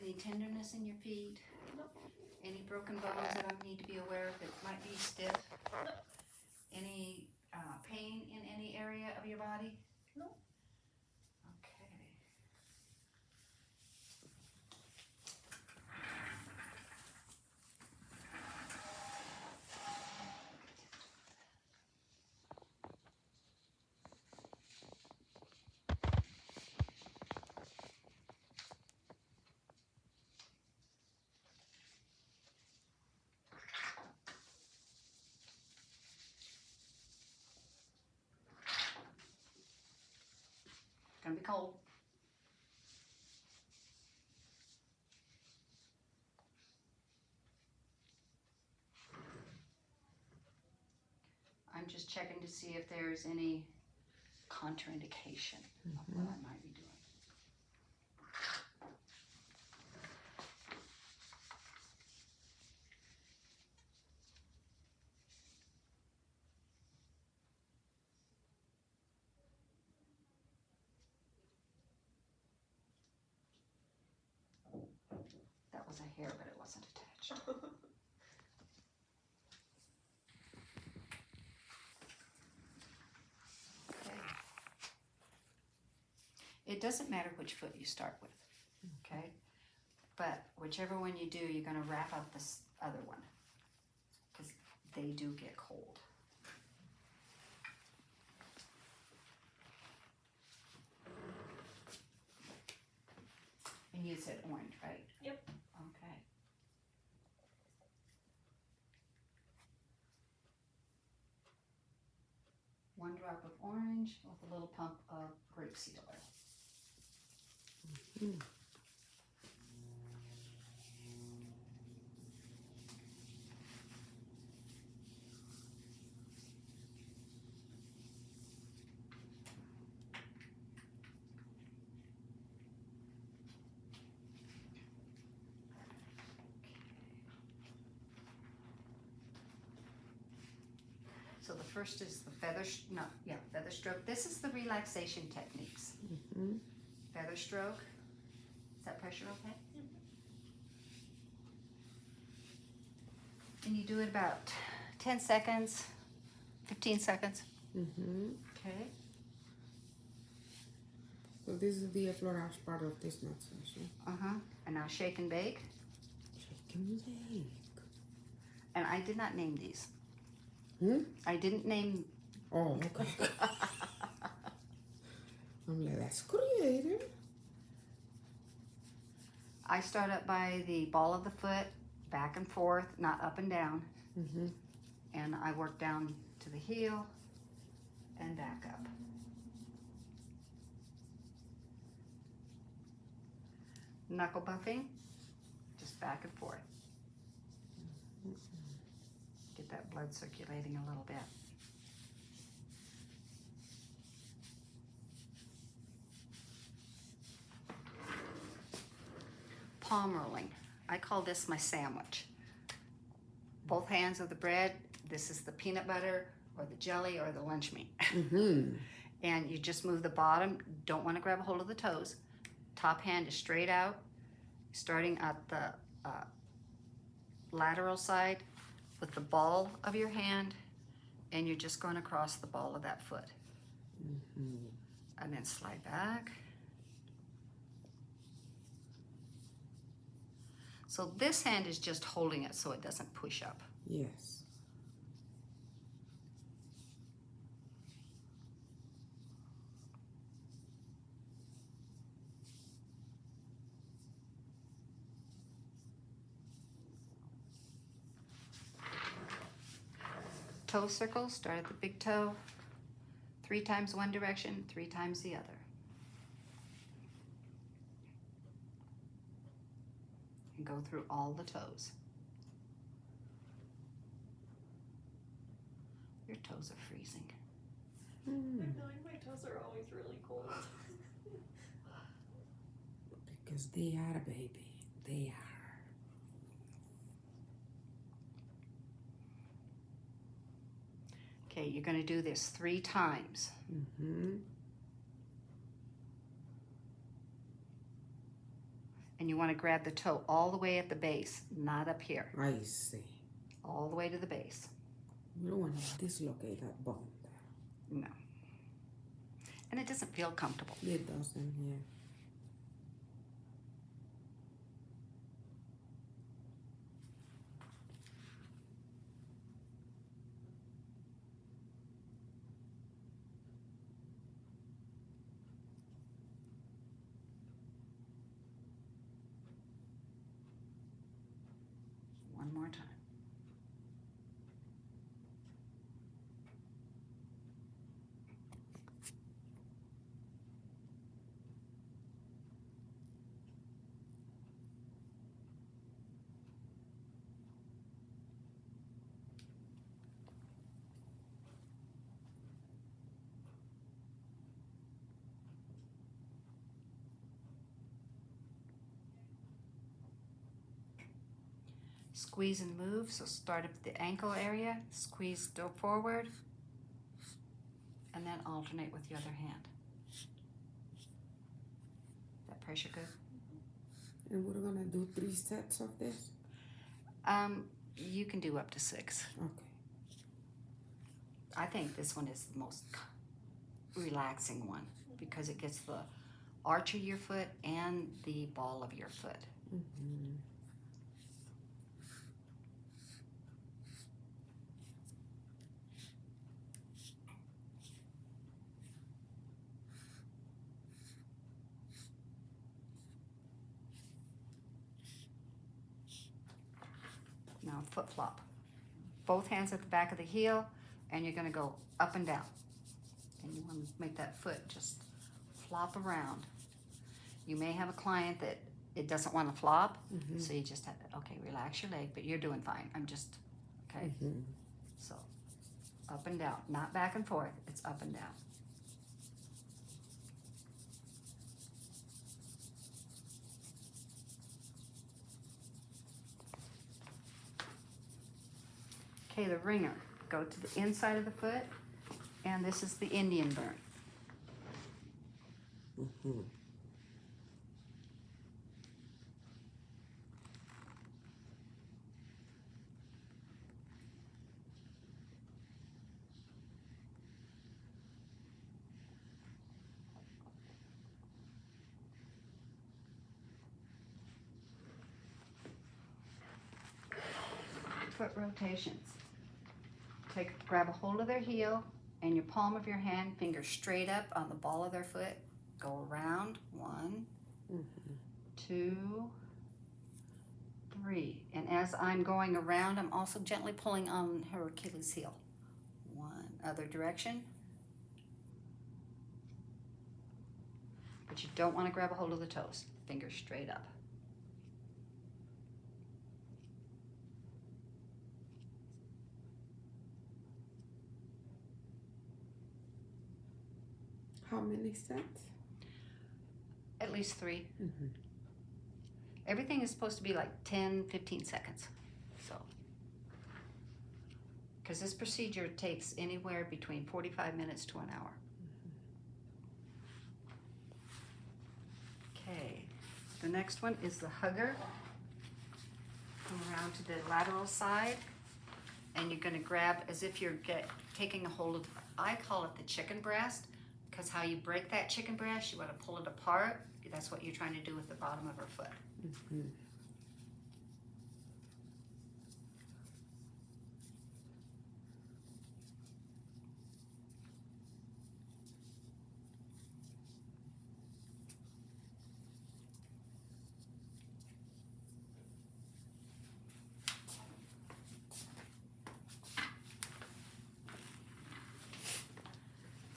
any tenderness in your feet? Nope. Any broken bones that I need to be aware of that might be stiff? Nope. Any pain in any area of your body? Nope. Okay. Gonna be cold. I'm just checking to see if there's any contraindication of what I might be doing. That was a hair, but it wasn't attached. Okay. It doesn't matter which foot you start with, okay? But whichever one you do, you're gonna wrap up this other one because they do get cold. And you said orange, right? Yep. Okay. One drop of orange with a little pump of grapeseed oil. So the first is the feather stroke. This is the relaxation techniques. Feather stroke. Is that pressure okay? And you do it about 10 seconds, 15 seconds. Okay. So this is the flourish part of this massage. And now shake and bake. Shake and bake. And I did not name these. I didn't name. Oh, okay. I'm like, that's creative. I start up by the ball of the foot, back and forth, not up and down. And I work down to the heel and back up. Knuckle buffing, just back and forth. Get that blood circulating a little bit. Palm rolling. I call this my sandwich. Both hands of the bread. This is the peanut butter or the jelly or the lunch meat. And you just move the bottom. Don't want to grab a hold of the toes. Top hand is straight out, starting at the lateral side with the ball of your hand, and you're just going across the ball of that foot. And then slide back. So this hand is just holding it so it doesn't push up. Yes. Toe circles, start at the big toe. 3 times one direction, 3 times the other. And go through all the toes. Your toes are freezing. I know, my toes are always really cold. Because they are, baby. They are. Okay, you're going to do this 3 times. And you want to grab the toe all the way at the base, not up here. I see. All the way to the base. You don't want to dislocate that bone there. No. And it doesn't feel comfortable. It doesn't, yeah. One more time. Squeeze and move, so start at the ankle area, squeeze, go forward, and then alternate with the other hand. That pressure good? And we're gonna do 3 sets of this? You can do up to 6. Okay. I think this one is the most relaxing one because it gets the arch of your foot and the ball of your foot. Mm-hmm. Now foot flop. Both hands at the back of the heel, and you're going to go up and down. And you want to make that foot just flop around. You may have a client that it doesn't want to flop, so you just have to, okay, relax your leg, but you're doing fine. I'm just, okay. So up and down, not back and forth, it's up and down. Okay, the ringer. Go to the inside of the foot, and this is the Indian burn. Foot rotations. Grab a hold of their heel and your palm of your hand, fingers straight up on the ball of their foot. Go around. 1, 2, 3. And as I'm going around, I'm also gently pulling on her Achilles heel. 1, other direction. But you don't want to grab a hold of the toes. Fingers straight up. How many sets? At least 3. Everything is supposed to be like 10, 15 seconds. So, because this procedure takes anywhere between 45 minutes to an hour. Okay, the next one is the hugger. Come around to the lateral side, and you're going to grab as if you're taking a hold of, I call it the chicken breast, because how you break that chicken breast, you want to pull it apart. That's what you're trying to do with the bottom of her foot.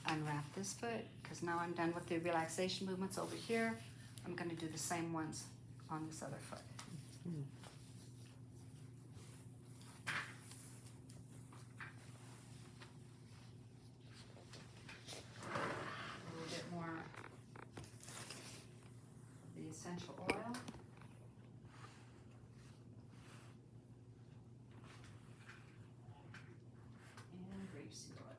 Unwrap this foot, because now I'm done with the relaxation movements over here. I'm going to do the same ones on this other foot. A little bit more of the essential oil. And grapeseed oil.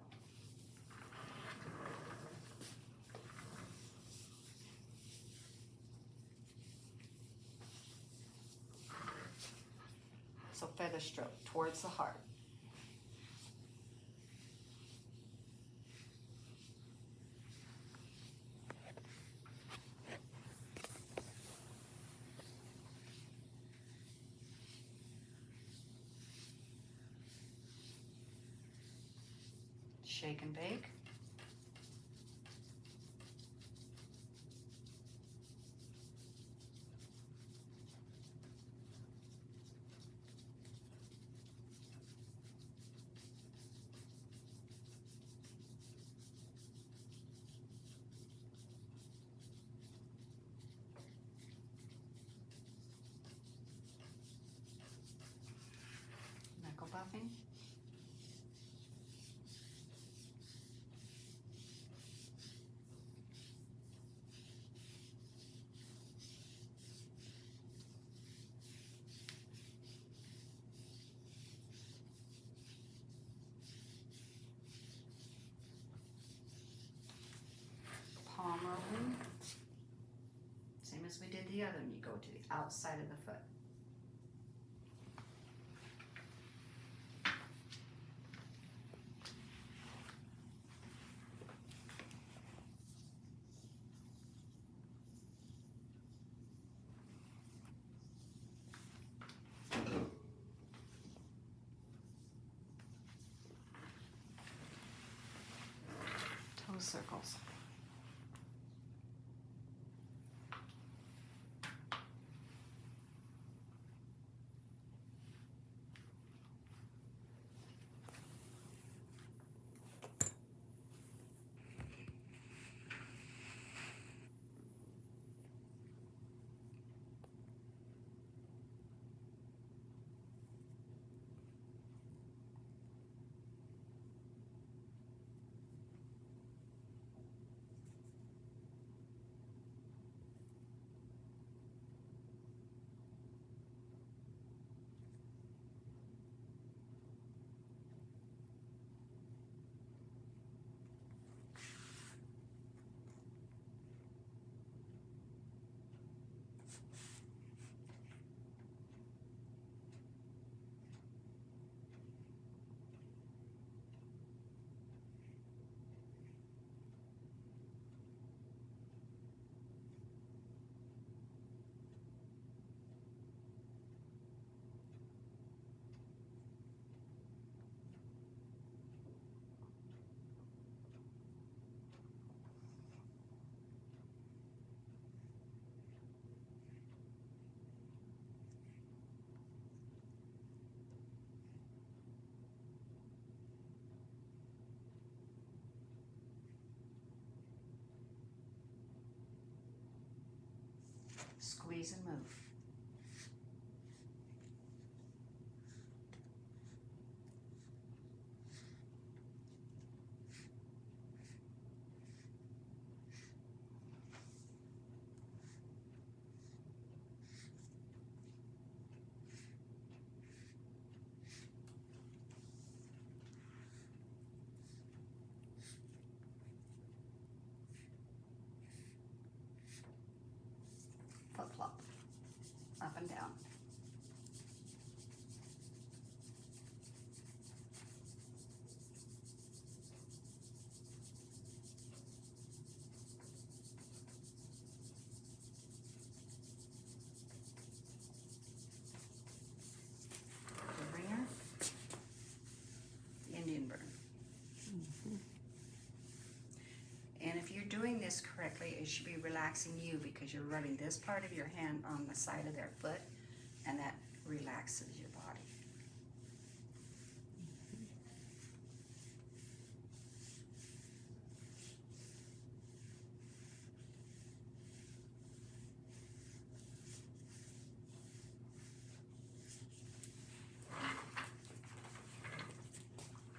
the stroke, towards the heart. Shake and bake. Knuckle buffing. Palm rolling. Same as we did the other one. You go to the outside of the foot. Toe circles. Squeeze and move. Flip flop. Up and down. The ringer. The Indian burn. And if you're doing this correctly, it should be relaxing you because you're rubbing this part of your hand on the side of their foot, and that relaxes your body.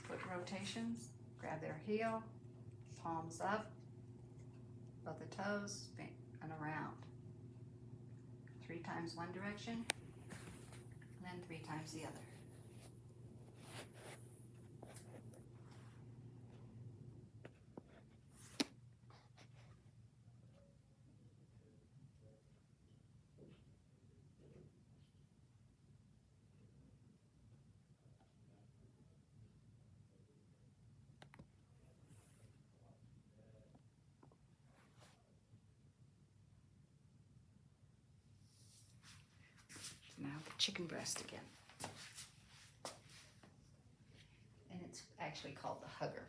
Foot rotations. Grab their heel, palms up, both the toes, and around. 3 times one direction, and then 3 times the other. chicken breast again. And it's actually called the hugger.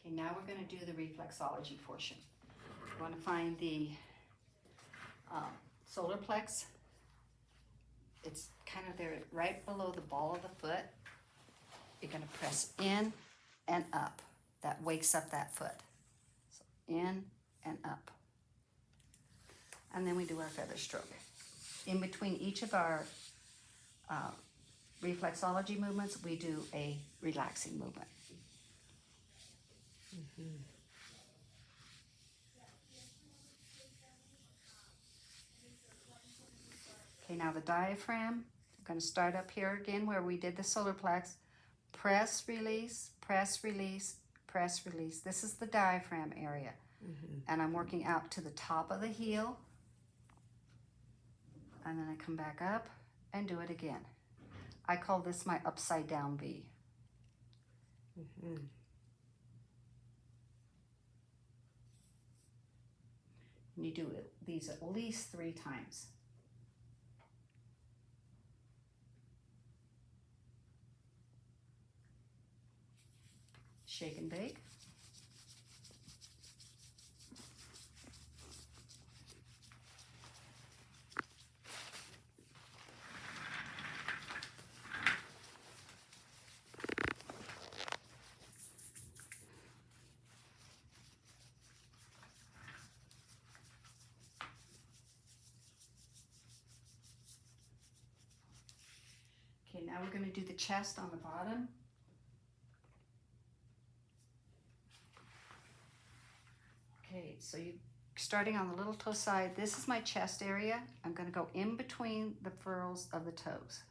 Okay, now we're going to do the reflexology portion. You want to find the solar plex. It's kind of there right below the ball of the foot. You're going to press in and up. That wakes up that foot. So in and up. And then we do our feather stroke. In between each of our reflexology movements, we do a relaxing movement. Okay, now the diaphragm. I'm going to start up here again where we did the solar plex. Press, release, press, release, press, release. This is the diaphragm area. And I'm working out to the top of the heel. And then I come back up and do it again. I call this my upside down V. And you do these at least 3 times. Shake and bake. Okay, now we're going to do the chest on the bottom. Okay, so you starting on the little toe side, this is my chest area. I'm going to go in between the furrows of the toes.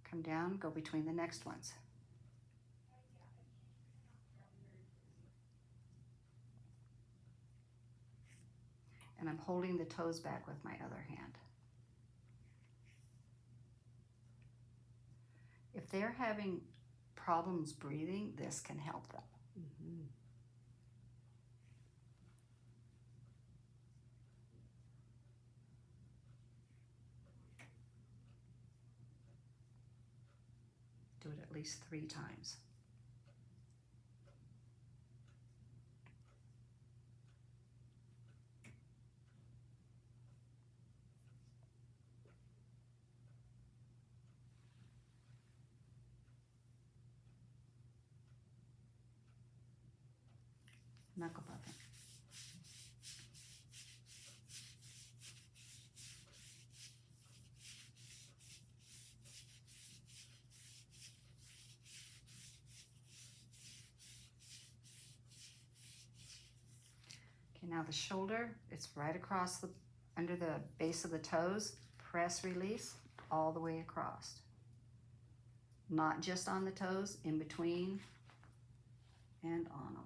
Come down, go between the next ones. And I'm holding the toes back with my other hand. If they're having problems breathing, this can help them. Do it at least 3 times. Knuckle buffing. Okay, now the shoulder, it's right across the, under the base of the toes. Press, release, all the way across. Not just on the toes, in between and on them.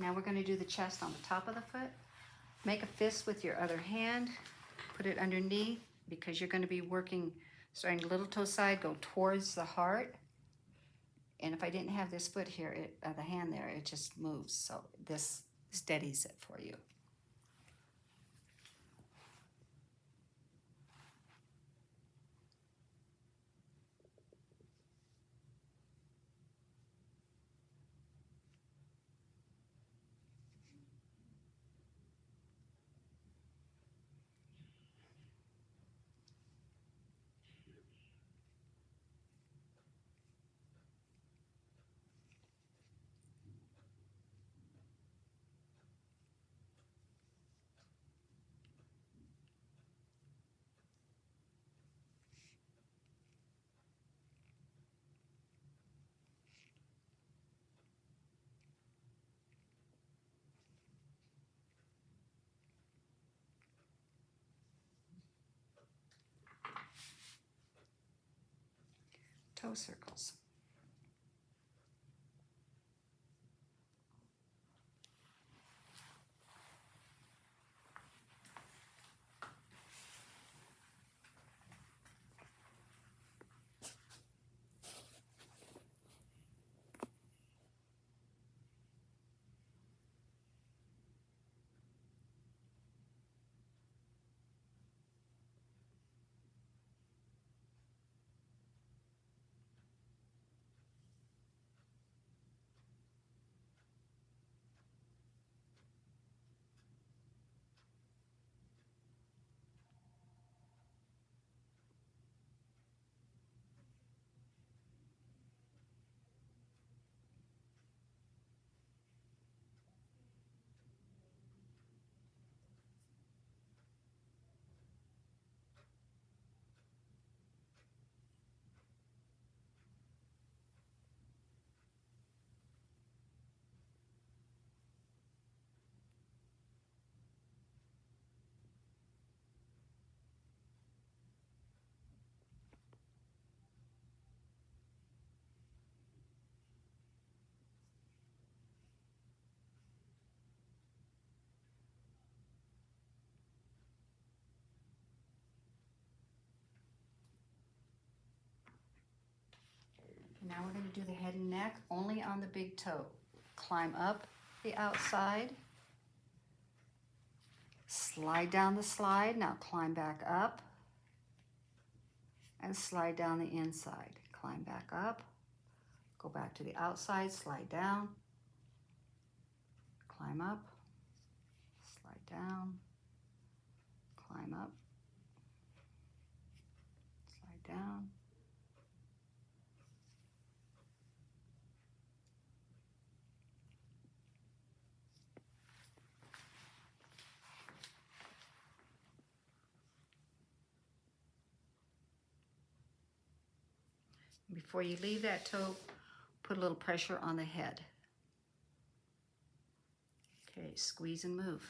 Now we're going to do the chest on the top of the foot. Make a fist with your other hand. Put it underneath because you're going to be working, starting little toe side, go towards the heart. And if I didn't have this foot here, the hand there, it just moves. So this steadies it for you. Toe circles. Now we're going to do the head and neck only on the big toe. Climb up the outside. Slide down the slide. Now climb back up. And slide down the inside. Climb back up. Go back to the outside. Slide down. Climb up. Slide down. Climb up. Slide down. Before you leave that toe, put a little pressure on the head. Okay, squeeze and move.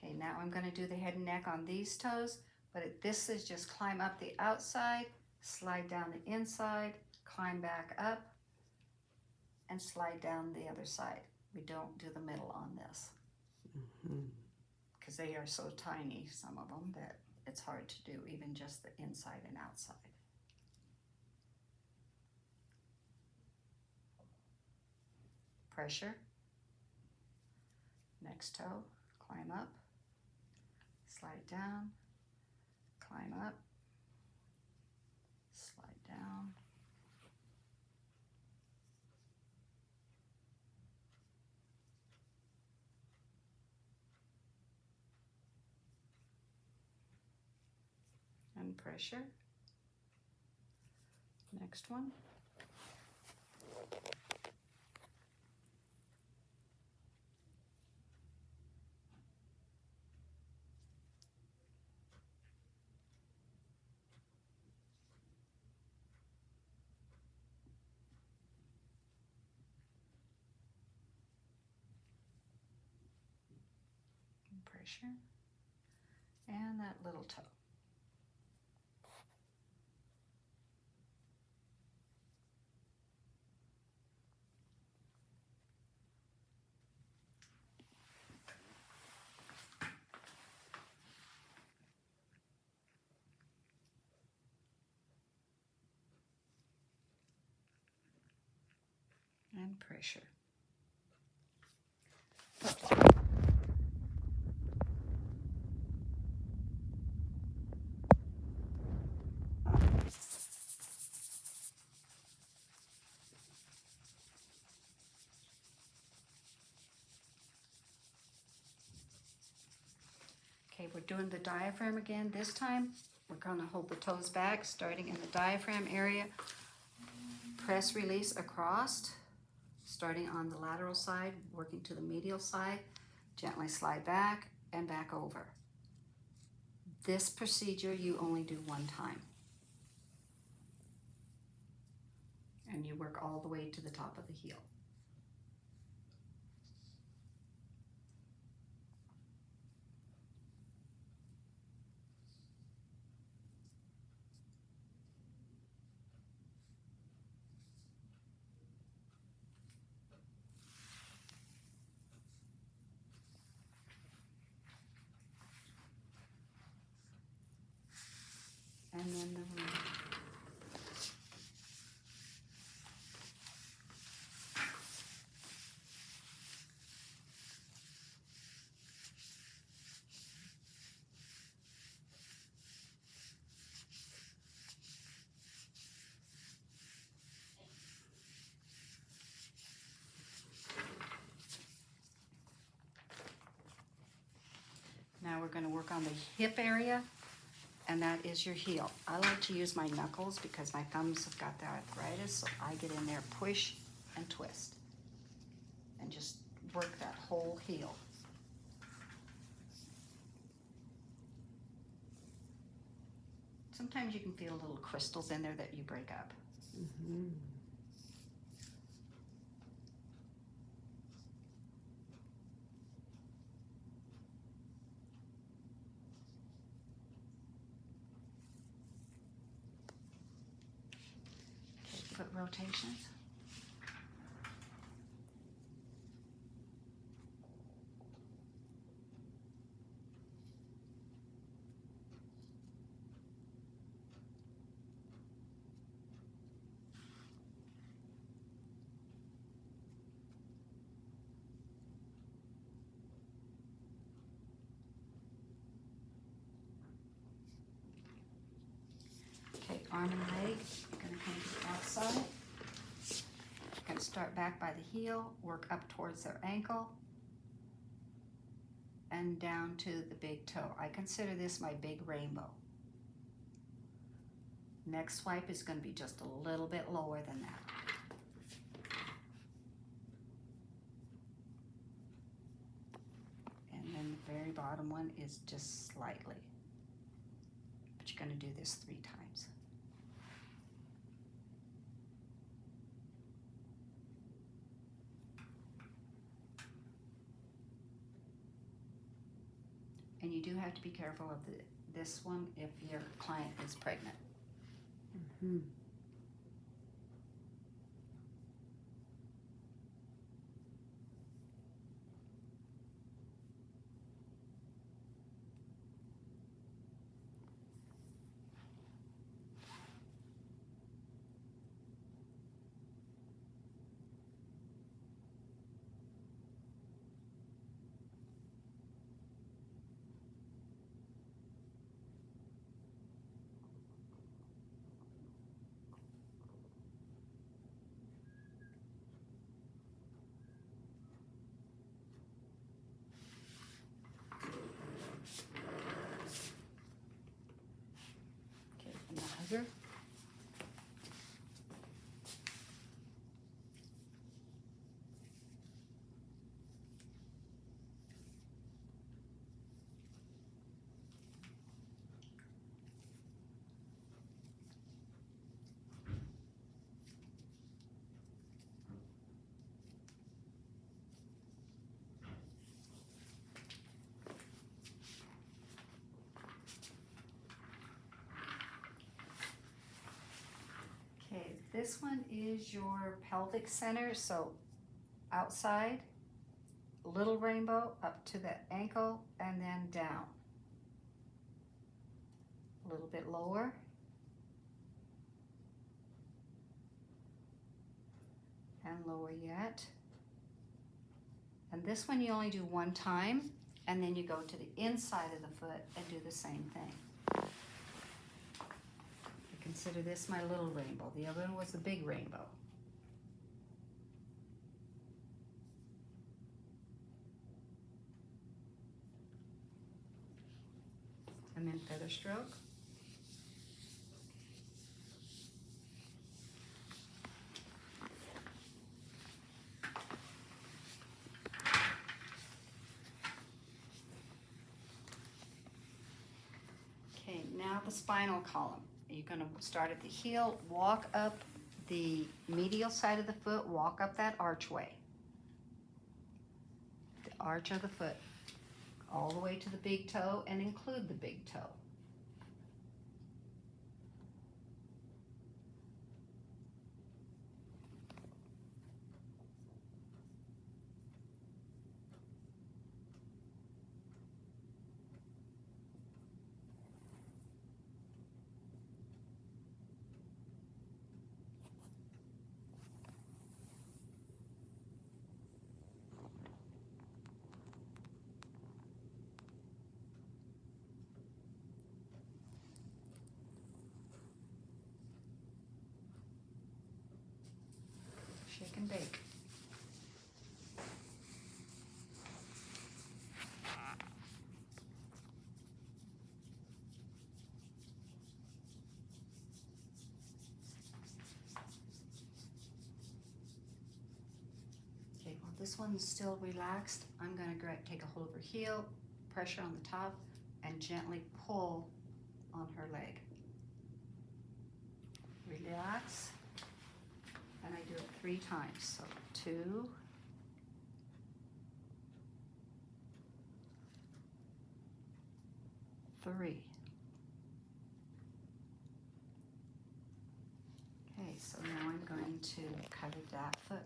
Okay, now I'm going to do the head and neck on these toes, but this is just climb up the outside, slide down the inside, climb back up, and slide down the other side. We don't do the middle on this because they are so tiny, some of them, that it's hard to do, even just the inside and outside. Pressure. Next toe, climb up. Slide down, climb up, slide down, and pressure. Next one. pressure. And that little toe. And pressure. Okay, we're doing the diaphragm again. This time, we're going to hold the toes back, starting in the diaphragm area. Press, release across, starting on the lateral side, working to the medial side. Gently slide back and back over. This procedure you only do one time. And you work all the way to the top of the heel. And then the root. Now we're going to work on the hip area, and that is your heel. I like to use my knuckles because my thumbs have got the arthritis, so I get in there, push and twist, and just work that whole heel. Sometimes you can feel little crystals in there that you break up. Mm-hmm. Okay, foot rotations. Okay, arm and leg, you're going to come to the outside. You're going to start back by the heel, work up towards their ankle, and down to the big toe. I consider this my big rainbow. Next swipe is going to be just a little bit lower than that. And then the very bottom one is just slightly. But you're going to do this 3 times. And you do have to be careful of this one if your client is pregnant. Mm-hmm. Okay, and the hugger. This one is your pelvic center, so outside, little rainbow up to the ankle and then down. A little bit lower. And lower yet. And this one you only do one time, and then you go to the inside of the foot and do the same thing. I consider this my little rainbow. The other one was the big rainbow. And then feather stroke. Okay, now the spinal column. You're going to start at the heel, walk up the medial side of the foot, walk up that archway. The arch of the foot, all the way to the big toe and include the big toe. Shake and bake. Okay, while this one's still relaxed, I'm going to take a hold of her heel, pressure on the top, and gently pull on her leg. Relax. And I do it 3 times. So 2, 3. Okay, so now I'm going to cover that foot.